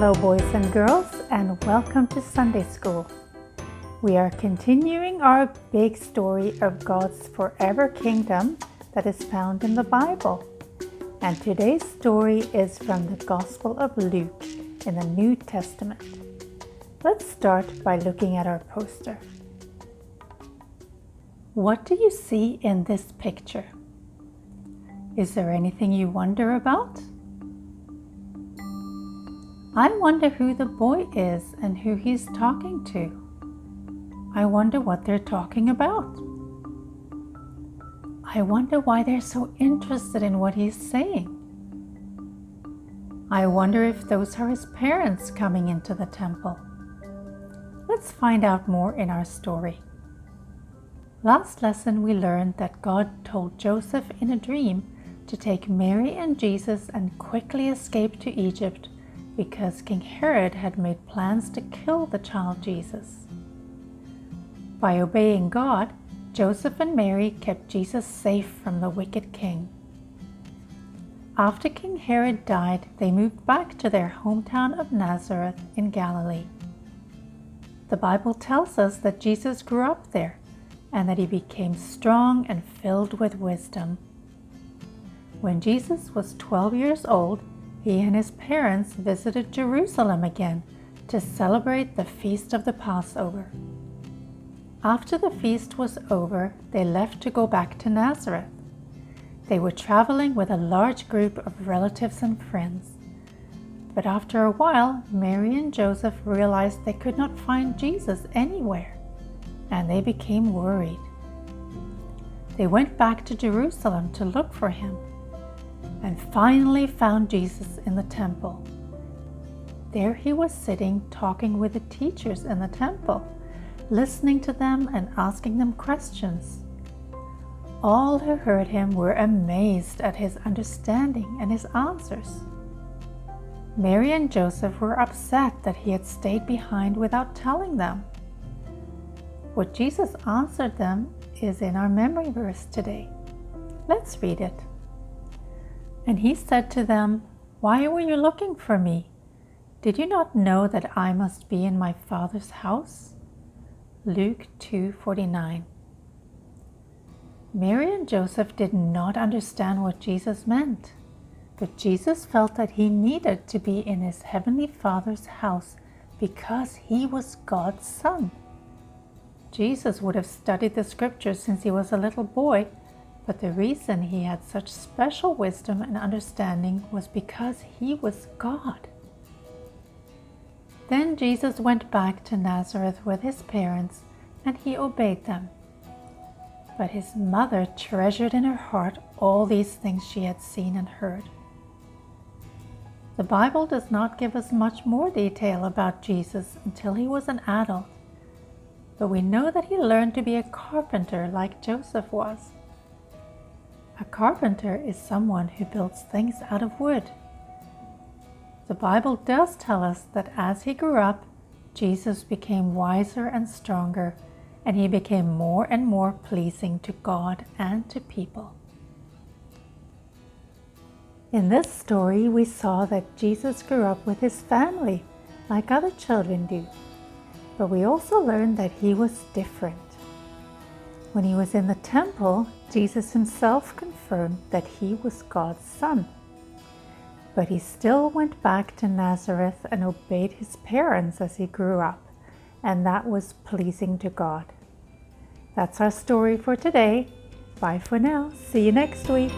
Hello boys and girls, and welcome to Sunday School. We are continuing our big story of God's forever kingdom that is found in the Bible. And today's story is from the Gospel of Luke in the New Testament. Let's start by looking at our poster. What do you see in this picture? Is there anything you wonder about? I wonder who the boy is and who he's talking to. I wonder what they're talking about. I wonder why they're so interested in what he's saying. I wonder if those are his parents coming into the temple. Let's find out more in our story. Last lesson we learned that God told Joseph in a dream to take Mary and Jesus and quickly escape to Egypt because King Herod had made plans to kill the child Jesus. By obeying God, Joseph and Mary kept Jesus safe from the wicked king. After King Herod died, they moved back to their hometown of Nazareth in Galilee. The Bible tells us that Jesus grew up there and that he became strong and filled with wisdom. When Jesus was 12 years old, he and his parents visited Jerusalem again to celebrate the feast of the Passover. After the feast was over, they left to go back to Nazareth. They were traveling with a large group of relatives and friends. But after a while, Mary and Joseph realized they could not find Jesus anywhere, and they became worried. They went back to Jerusalem to look for him, and finally found Jesus in the temple. There he was sitting talking with the teachers in the temple, listening to them and asking them questions. All who heard him were amazed at his understanding and his answers. Mary and Joseph were upset that he had stayed behind without telling them. What Jesus answered them is in our memory verse today. Let's read it. And he said to them, "Why were you looking for me? Did you not know that I must be in my Father's house?" Luke 2:49. Mary and Joseph did not understand what Jesus meant, but Jesus felt that he needed to be in his heavenly Father's house because he was God's Son. Jesus would have studied the scriptures since he was a little boy, but the reason he had such special wisdom and understanding was because he was God. Then Jesus went back to Nazareth with his parents, and he obeyed them. But his mother treasured in her heart all these things she had seen and heard. The Bible does not give us much more detail about Jesus until he was an adult, but we know that he learned to be a carpenter like Joseph was. A carpenter is someone who builds things out of wood. The Bible does tell us that as he grew up, Jesus became wiser and stronger, and he became more and more pleasing to God and to people. In this story, we saw that Jesus grew up with his family, like other children do. But we also learned that he was different. When he was in the temple, Jesus himself confirmed that he was God's Son. But he still went back to Nazareth and obeyed his parents as he grew up, and that was pleasing to God. That's our story for today. Bye for now. See you next week.